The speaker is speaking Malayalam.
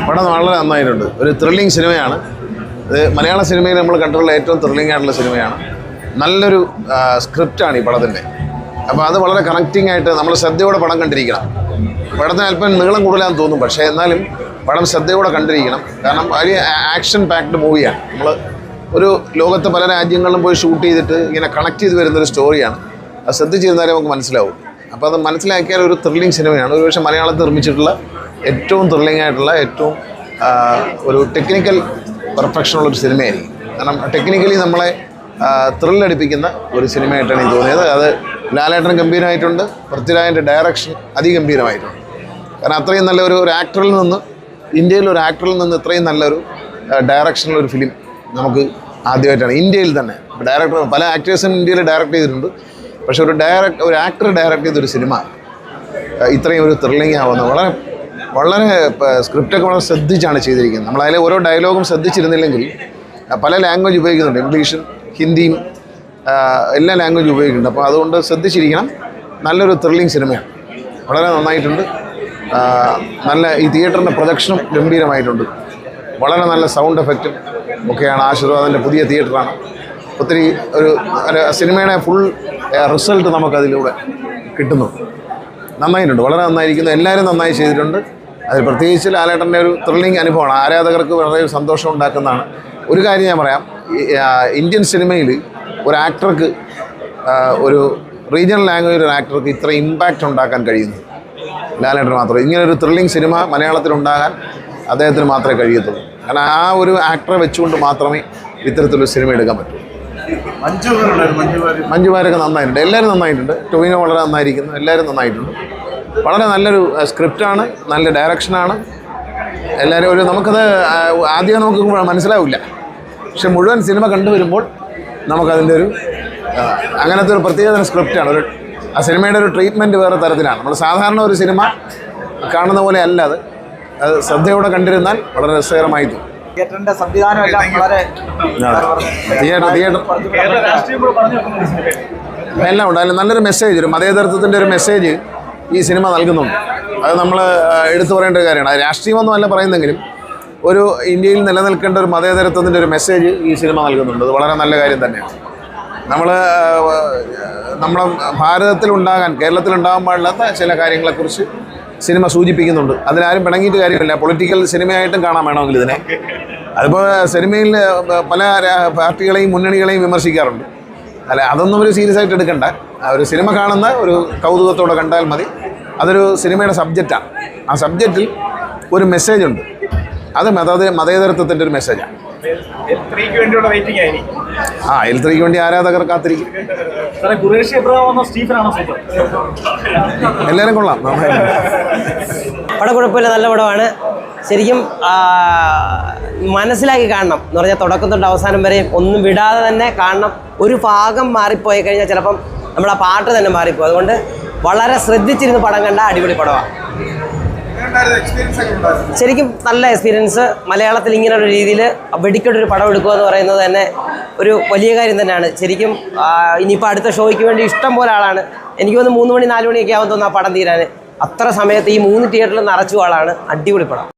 പടം വളരെ നന്നായിട്ടുണ്ട്. ഒരു ത്രില്ലിംഗ് സിനിമയാണ് ഇത്. മലയാള സിനിമയിൽ നമ്മൾ കണ്ടിട്ടുള്ള ഏറ്റവും ത്രില്ലിംഗ് ആയിട്ടുള്ള സിനിമയാണ്. നല്ലൊരു സ്ക്രിപ്റ്റാണ് ഈ പടത്തിൻ്റെ. അപ്പോൾ അത് വളരെ കണക്റ്റിംഗ് ആയിട്ട് നമ്മൾ ശ്രദ്ധയോടെ പടം കണ്ടിരിക്കണം. പടത്തിന് അല്പം നീളം കൂടുതലാണെന്ന് തോന്നും, പക്ഷേ എന്നാലും പടം ശ്രദ്ധയോടെ കണ്ടിരിക്കണം. കാരണം വലിയ ആക്ഷൻ പാക്ഡ് മൂവിയാണ്. നമ്മൾ ഒരു ലോകത്തെ പല രാജ്യങ്ങളിലും പോയി ഷൂട്ട് ചെയ്തിട്ട് ഇങ്ങനെ കണക്ട് ചെയ്ത് വരുന്നൊരു സ്റ്റോറിയാണ്. അത് ശ്രദ്ധിച്ചിരുന്നാലേ നമുക്ക് മനസ്സിലാവും. അപ്പോൾ അത് മനസ്സിലാക്കിയാൽ ഒരു ത്രില്ലിംഗ് സിനിമയാണ്. ഒരുപക്ഷെ മലയാളത്തിൽ നിർമ്മിച്ചിട്ടുള്ള ഏറ്റവും ത്രില്ലിംഗ് ആയിട്ടുള്ള ഏറ്റവും ഒരു ടെക്നിക്കൽ പെർഫെക്ഷനുള്ളൊരു സിനിമയായിരിക്കും. കാരണം ടെക്നിക്കലി നമ്മളെ ത്രില്ലടിപ്പിക്കുന്ന ഒരു സിനിമയായിട്ടാണ് എനിക്ക് തോന്നിയത്. അത് ലാലേട്ടൻ ഗംഭീരമായിട്ടുണ്ട്, പൃഥ്വിരാജിൻ്റെ ഡയറക്ഷൻ അതിഗംഭീരമായിട്ടുണ്ട്. കാരണം അത്രയും നല്ല ഒരു ആക്ടറിൽ നിന്ന്, ഇന്ത്യയിലൊരു ആക്ടറിൽ നിന്ന് ഇത്രയും നല്ലൊരു ഡയറക്ഷനിലൊരു ഫിലിം നമുക്ക് ആദ്യമായിട്ടാണ് ഇന്ത്യയിൽ തന്നെ. ഡയറക്ടർ പല ആക്ടേഴ്സും ഇന്ത്യയിൽ ഡയറക്റ്റ് ചെയ്തിട്ടുണ്ട്, പക്ഷെ ഒരു ആക്ടർ ഡയറക്റ്റ് ചെയ്തൊരു സിനിമ ഇത്രയും ഒരു ത്രില്ലിംഗ് ആവുന്ന വളരെ സ്ക്രിപ്റ്റൊക്കെ വളരെ ശ്രദ്ധിച്ചാണ് ചെയ്തിരിക്കുന്നത്. നമ്മളതിലെ ഓരോ ഡയലോഗും ശ്രദ്ധിച്ചിരുന്നില്ലെങ്കിൽ പല ലാംഗ്വേജ് ഉപയോഗിക്കുന്നുണ്ട്, ഇംഗ്ലീഷും ഹിന്ദിയും എല്ലാ ലാംഗ്വേജും ഉപയോഗിക്കുന്നുണ്ട്. അപ്പോൾ അതുകൊണ്ട് ശ്രദ്ധിച്ചിരിക്കണം. നല്ലൊരു ത്രില്ലിംഗ് സിനിമയാണ്, വളരെ നന്നായിട്ടുണ്ട്. നല്ല ഈ തിയേറ്ററിൻ്റെ പ്രൊജക്ഷനും ഗംഭീരമായിട്ടുണ്ട്. വളരെ നല്ല സൗണ്ട് എഫക്റ്റും ഒക്കെയാണ്. ആശീർവാദിൻ്റെ പുതിയ തിയേറ്ററാണ്. ഒത്തിരി ഒരു സിനിമയുടെ ഫുൾ റിസൾട്ട് നമുക്കതിലൂടെ കിട്ടുന്നു. നന്നായിട്ടുണ്ട്, വളരെ നന്നായിരിക്കുന്നു. എല്ലാവരും നന്നായി ചെയ്തിട്ടുണ്ട്. അതിൽ പ്രത്യേകിച്ച് ലാലേട്ടൻ്റെ ഒരു ത്രില്ലിംഗ് അനുഭവമാണ്. ആരാധകർക്ക് വളരെ സന്തോഷം ഉണ്ടാക്കുന്നതാണ്. ഒരു കാര്യം ഞാൻ പറയാം, ഇന്ത്യൻ സിനിമയിൽ ഒരു ആക്ടർക്ക്, ഒരു റീജിയണൽ ലാംഗ്വേജ് ഒരു ആക്ടർക്ക് ഇത്ര ഇമ്പാക്റ്റ് ഉണ്ടാക്കാൻ കഴിയുന്നു ലാലേട്ടൻ മാത്രമേ. ഇങ്ങനൊരു ത്രില്ലിംഗ് സിനിമ മലയാളത്തിലുണ്ടാകാൻ അദ്ദേഹത്തിന് മാത്രമേ കഴിയത്തുള്ളൂ. കാരണം ആ ഒരു ആക്ടറെ വെച്ചുകൊണ്ട് മാത്രമേ ഇത്തരത്തിലൊരു സിനിമ എടുക്കാൻ പറ്റൂ. മഞ്ജു വാര്യരൊക്കെ നന്നായിട്ടുണ്ട്, എല്ലാവരും നന്നായിട്ടുണ്ട്. ടോവിനോ വളരെ നന്നായിരിക്കുന്നു, എല്ലാവരും നന്നായിട്ടുണ്ട്. വളരെ നല്ലൊരു സ്ക്രിപ്റ്റാണ്, നല്ല ഡയറക്ഷനാണ്. എല്ലാവരും നമുക്കത് ആദ്യം നമുക്ക് മനസ്സിലാവില്ല, പക്ഷെ മുഴുവൻ സിനിമ കണ്ടുവരുമ്പോൾ നമുക്കതിൻ്റെ അങ്ങനത്തെ ഒരു പ്രത്യേകതര സ്ക്രിപ്റ്റാണ്. ആ സിനിമയുടെ ഒരു ട്രീറ്റ്മെൻറ്റ് വേറെ തരത്തിലാണ്. നമ്മൾ സാധാരണ ഒരു സിനിമ കാണുന്ന പോലെ അല്ല അത് ശ്രദ്ധയോടെ കണ്ടിരുന്നാൽ വളരെ രസകരമായി തോന്നും. തിയേറ്ററിന്റെ സംവിധാനം എല്ലാം വളരെ എല്ലാം ഉണ്ട്. അതിൽ നല്ലൊരു മെസ്സേജ്, ഒരു മതേതരത്വത്തിൻ്റെ ഒരു മെസ്സേജ് ഈ സിനിമ നൽകുന്നുണ്ട്. അത് നമ്മൾ എടുത്തു പറയേണ്ട ഒരു കാര്യമാണ്. അത് രാഷ്ട്രീയമൊന്നും അല്ല പറയുന്നെങ്കിലും ഒരു ഇന്ത്യയിൽ നിലനിൽക്കേണ്ട ഒരു മതേതരത്വത്തിൻ്റെ ഒരു മെസ്സേജ് ഈ സിനിമ നൽകുന്നുണ്ട്. അത് വളരെ നല്ല കാര്യം തന്നെയാണ്. നമ്മളെ ഭാരതത്തിലുണ്ടാകാൻ, കേരളത്തിലുണ്ടാകാൻ പാടില്ലാത്ത ചില കാര്യങ്ങളെക്കുറിച്ച് സിനിമ സൂചിപ്പിക്കുന്നുണ്ട്. അതിനാരും പിണങ്ങിയിട്ട് കാര്യമില്ല. പൊളിറ്റിക്കൽ സിനിമയായിട്ടും കാണാൻ വേണമെങ്കിൽ ഇതിനെ. അതിപ്പോൾ സിനിമയിൽ പല പാർട്ടികളെയും മുന്നണികളെയും വിമർശിക്കാറുണ്ട്. അല്ല, അതൊന്നും ഒരു സീരിയസ് ആയിട്ട് എടുക്കണ്ട. ഒരു സിനിമ കാണുന്ന ഒരു കൗതുകത്തോടെ കണ്ടാൽ മതി. അതൊരു സിനിമയുടെ സബ്ജക്റ്റാണ്. ആ സബ്ജക്റ്റിൽ ഒരു മെസ്സേജ് ഉണ്ട്. അത് മതേതരത്വത്തിൻ്റെ ഒരു മെസ്സേജാണ്. L3 വേണ്ടി ആരാധകർ കാത്തിരിക്കും. എല്ലാവരും കൊള്ളാം. പടം കുഴപ്പമില്ല, നല്ല പടമാണ്. ശരിക്കും മനസ്സിലാക്കി കാണണം എന്ന് പറഞ്ഞാൽ തുടക്കം തൊട്ട് അവസാനം വരെയും ഒന്നും വിടാതെ തന്നെ കാണണം. ഒരു ഭാഗം മാറിപ്പോയി കഴിഞ്ഞാൽ ചിലപ്പം നമ്മുടെ പാട്ട് തന്നെ മാറിപ്പോകും. അതുകൊണ്ട് വളരെ ശ്രദ്ധിച്ചിരുന്ന് പടം കണ്ട അടിപൊളി പടമാണ്. ശരിക്കും നല്ല എക്സ്പീരിയൻസ്. മലയാളത്തിൽ ഇങ്ങനെ ഒരു രീതിയിൽ വെടിക്കെട്ടൊരു പടം എടുക്കുക എന്ന് പറയുന്നത് തന്നെ ഒരു വലിയ കാര്യം തന്നെയാണ്. ശരിക്കും ഇനിയിപ്പോൾ അടുത്ത ഷോയ്ക്ക് വേണ്ടി ഇഷ്ടം പോലെ ആളാണ്. എനിക്ക് തോന്നുന്നു 3 മണി 4 മണിയൊക്കെ ആവും തോന്നുന്നു ആ പടം തീരാൻ. അത്ര സമയത്ത് ഈ 3 തിയേറ്ററിൽ നിറച്ചു ആളാണ്. അടിപൊളി പടം.